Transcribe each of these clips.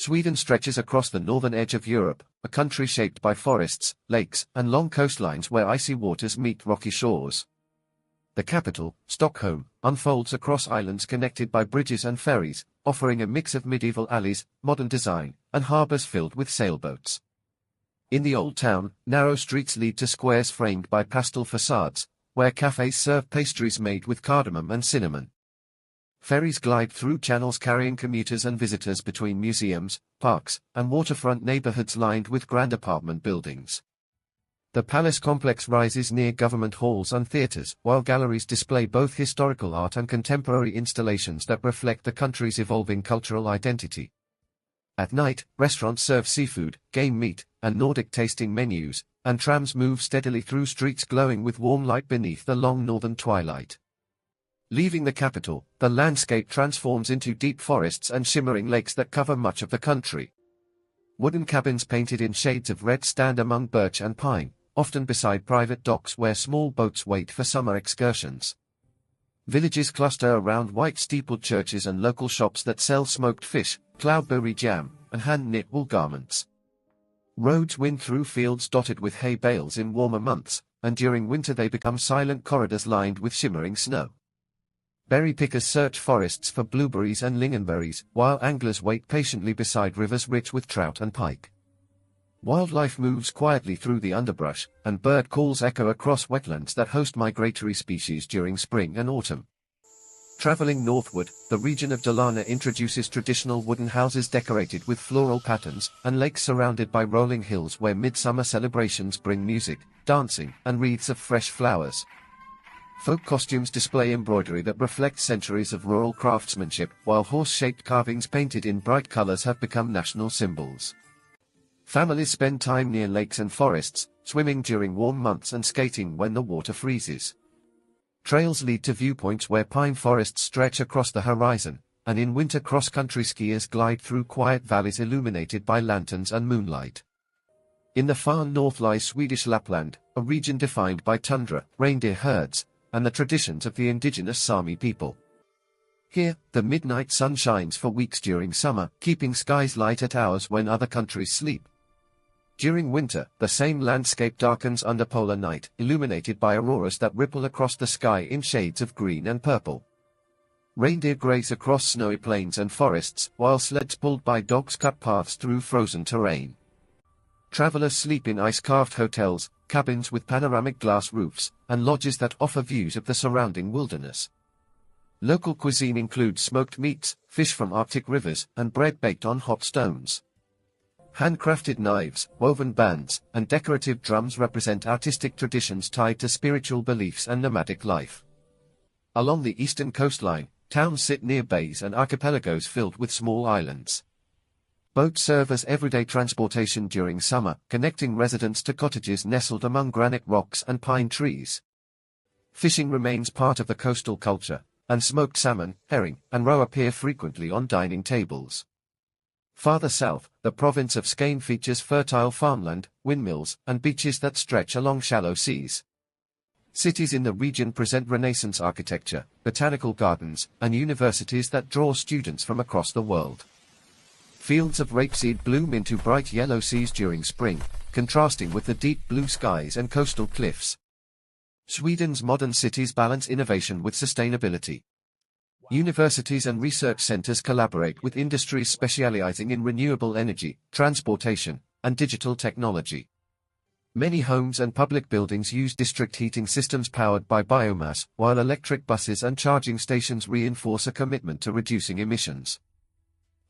Sweden stretches across the northern edge of Europe, a country shaped by forests, lakes, and long coastlines where icy waters meet rocky shores. The capital, Stockholm, unfolds across islands connected by bridges and ferries, offering a mix of medieval alleys, modern design, and harbors filled with sailboats. In the old town, narrow streets lead to squares framed by pastel facades, where cafes serve pastries made with cardamom and cinnamon. Ferries glide through channels carrying commuters and visitors between museums, parks, and waterfront neighborhoods lined with grand apartment buildings. The palace complex rises near government halls and theaters, while galleries display both historical art and contemporary installations that reflect the country's evolving cultural identity. At night, restaurants serve seafood, game meat, and Nordic tasting menus, and trams move steadily through streets glowing with warm light beneath the long northern twilight. Leaving the capital, the landscape transforms into deep forests and shimmering lakes that cover much of the country. Wooden cabins painted in shades of red stand among birch and pine, often beside private docks where small boats wait for summer excursions. Villages cluster around white-steepled churches and local shops that sell smoked fish, cloudberry jam, and hand-knit wool garments. Roads wind through fields dotted with hay bales in warmer months, and during winter they become silent corridors lined with shimmering snow. Berry pickers search forests for blueberries and lingonberries, while anglers wait patiently beside rivers rich with trout and pike. Wildlife moves quietly through the underbrush, and bird calls echo across wetlands that host migratory species during spring and autumn. Traveling northward, the region of Dalarna introduces traditional wooden houses decorated with floral patterns, and lakes surrounded by rolling hills where midsummer celebrations bring music, dancing, and wreaths of fresh flowers. Folk costumes display embroidery that reflects centuries of rural craftsmanship, while horse-shaped carvings painted in bright colors have become national symbols. Families spend time near lakes and forests, swimming during warm months and skating when the water freezes. Trails lead to viewpoints where pine forests stretch across the horizon, and in winter cross-country skiers glide through quiet valleys illuminated by lanterns and moonlight. In the far north lies Swedish Lapland, a region defined by tundra, reindeer herds, and the traditions of the indigenous Sami people. Here, the midnight sun shines for weeks during summer, keeping skies light at hours when other countries sleep. During winter, the same landscape darkens under polar night, illuminated by auroras that ripple across the sky in shades of green and purple. Reindeer graze across snowy plains and forests, while sleds pulled by dogs cut paths through frozen terrain. Travelers sleep in ice-carved hotels, cabins with panoramic glass roofs, and lodges that offer views of the surrounding wilderness. Local cuisine includes smoked meats, fish from Arctic rivers, and bread baked on hot stones. Handcrafted knives, woven bands, and decorative drums represent artistic traditions tied to spiritual beliefs and nomadic life. Along the eastern coastline, towns sit near bays and archipelagos filled with small islands. Boats serve as everyday transportation during summer, connecting residents to cottages nestled among granite rocks and pine trees. Fishing remains part of the coastal culture, and smoked salmon, herring, and roe appear frequently on dining tables. Farther south, the province of Skåne features fertile farmland, windmills, and beaches that stretch along shallow seas. Cities in the region present Renaissance architecture, botanical gardens, and universities that draw students from across the world. Fields of rapeseed bloom into bright yellow seas during spring, contrasting with the deep blue skies and coastal cliffs. Sweden's modern cities balance innovation with sustainability. Universities and research centers collaborate with industries specializing in renewable energy, transportation, and digital technology. Many homes and public buildings use district heating systems powered by biomass, while electric buses and charging stations reinforce a commitment to reducing emissions.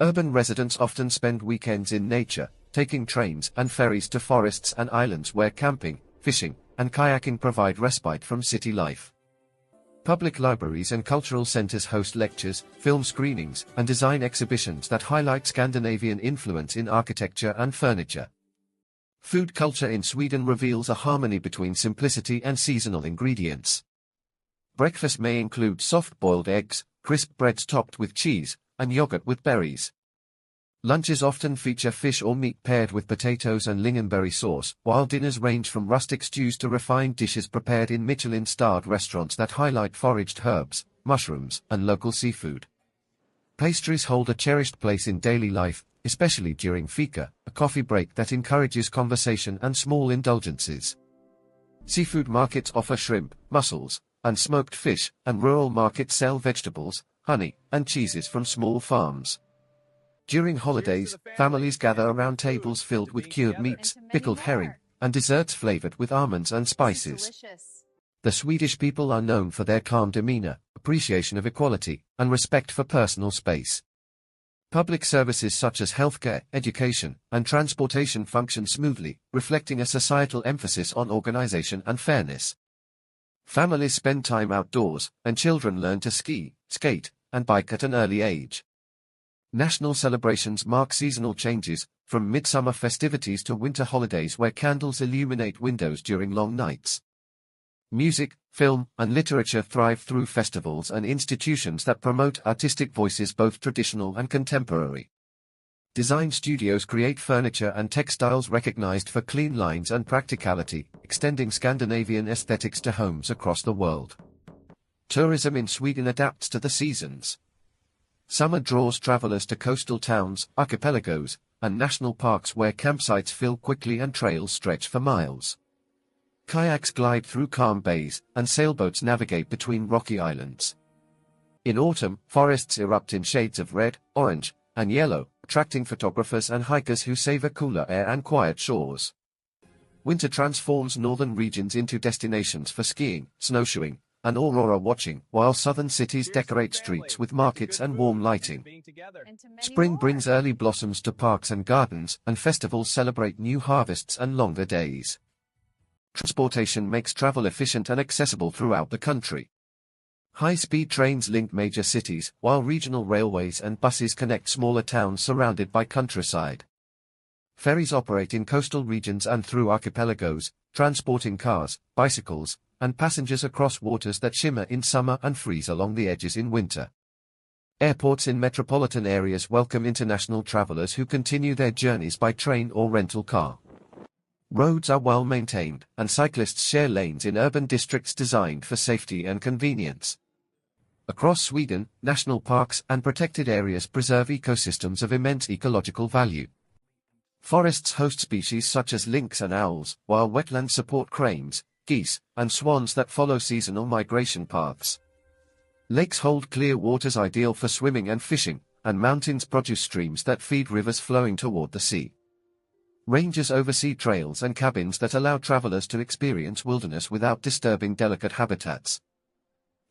Urban residents often spend weekends in nature, taking trains and ferries to forests and islands where camping, fishing, and kayaking provide respite from city life. Public libraries and cultural centers host lectures, film screenings, and design exhibitions that highlight Scandinavian influence in architecture and furniture. Food culture in Sweden reveals a harmony between simplicity and seasonal ingredients. Breakfast may include soft-boiled eggs, crisp breads topped with cheese, and yogurt with berries. Lunches often feature fish or meat paired with potatoes and lingonberry sauce, while dinners range from rustic stews to refined dishes prepared in Michelin-starred restaurants that highlight foraged herbs, mushrooms, and local seafood. Pastries hold a cherished place in daily life, especially during fika, a coffee break that encourages conversation and small indulgences. Seafood markets offer shrimp, mussels, and smoked fish, and rural markets sell vegetables, honey, and cheeses from small farms. During holidays, families gather around tables filled with cured meats, pickled herring, and desserts flavored with almonds and spices. The Swedish people are known for their calm demeanor, appreciation of equality, and respect for personal space. Public services such as healthcare, education, and transportation function smoothly, reflecting a societal emphasis on organization and fairness. Families spend time outdoors, and children learn to ski, skate, and bike at an early age. National celebrations mark seasonal changes, from midsummer festivities to winter holidays where candles illuminate windows during long nights. Music, film, and literature thrive through festivals and institutions that promote artistic voices both traditional and contemporary. Design studios create furniture and textiles recognized for clean lines and practicality, extending Scandinavian aesthetics to homes across the world. Tourism in Sweden adapts to the seasons. Summer draws travelers to coastal towns, archipelagos, and national parks where campsites fill quickly and trails stretch for miles. Kayaks glide through calm bays, and sailboats navigate between rocky islands. In autumn, forests erupt in shades of red, orange, and yellow, attracting photographers and hikers who savor cooler air and quiet shores. Winter transforms northern regions into destinations for skiing, snowshoeing, and aurora watching, while southern cities decorate streets with markets and warm lighting. Spring brings early blossoms to parks and gardens, and festivals celebrate new harvests and longer days. Transportation makes travel efficient and accessible throughout the country. High-speed trains link major cities, while regional railways and buses connect smaller towns surrounded by countryside. Ferries operate in coastal regions and through archipelagos, transporting cars, bicycles, and passengers across waters that shimmer in summer and freeze along the edges in winter. Airports in metropolitan areas welcome international travelers who continue their journeys by train or rental car. Roads are well maintained, and cyclists share lanes in urban districts designed for safety and convenience. Across Sweden, national parks and protected areas preserve ecosystems of immense ecological value. Forests host species such as lynx and owls, while wetlands support cranes, geese, and swans that follow seasonal migration paths. Lakes hold clear waters ideal for swimming and fishing, and mountains produce streams that feed rivers flowing toward the sea. Ranges oversee trails and cabins that allow travelers to experience wilderness without disturbing delicate habitats.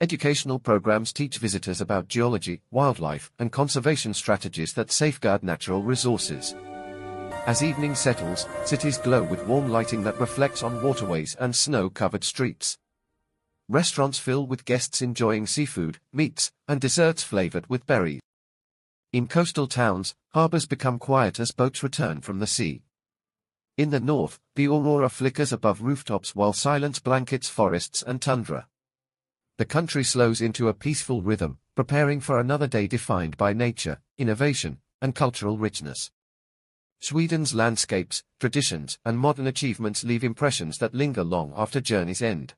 Educational programs teach visitors about geology, wildlife, and conservation strategies that safeguard natural resources. As evening settles, cities glow with warm lighting that reflects on waterways and snow-covered streets. Restaurants fill with guests enjoying seafood, meats, and desserts flavored with berries. In coastal towns, harbors become quiet as boats return from the sea. In the north, the aurora flickers above rooftops while silence blankets forests and tundra. The country slows into a peaceful rhythm, preparing for another day defined by nature, innovation, and cultural richness. Sweden's landscapes, traditions, and modern achievements leave impressions that linger long after journeys end.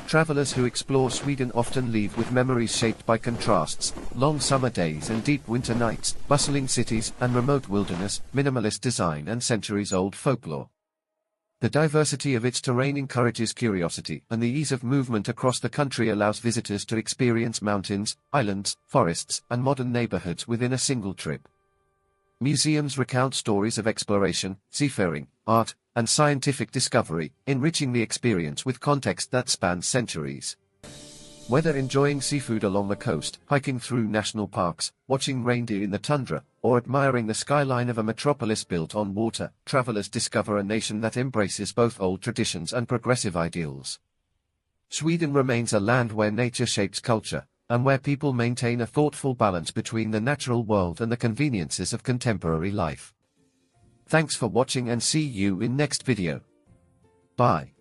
Travelers who explore Sweden often leave with memories shaped by contrasts, long summer days and deep winter nights, bustling cities and remote wilderness, minimalist design and centuries-old folklore. The diversity of its terrain encourages curiosity, and the ease of movement across the country allows visitors to experience mountains, islands, forests, and modern neighborhoods within a single trip. Museums recount stories of exploration, seafaring, art, and scientific discovery, enriching the experience with context that spans centuries. Whether enjoying seafood along the coast, hiking through national parks, watching reindeer in the tundra, or admiring the skyline of a metropolis built on water, travelers discover a nation that embraces both old traditions and progressive ideals. Sweden remains a land where nature shapes culture, and where people maintain a thoughtful balance between the natural world and the conveniences of contemporary life. Thanks for watching and see you in next video. Bye.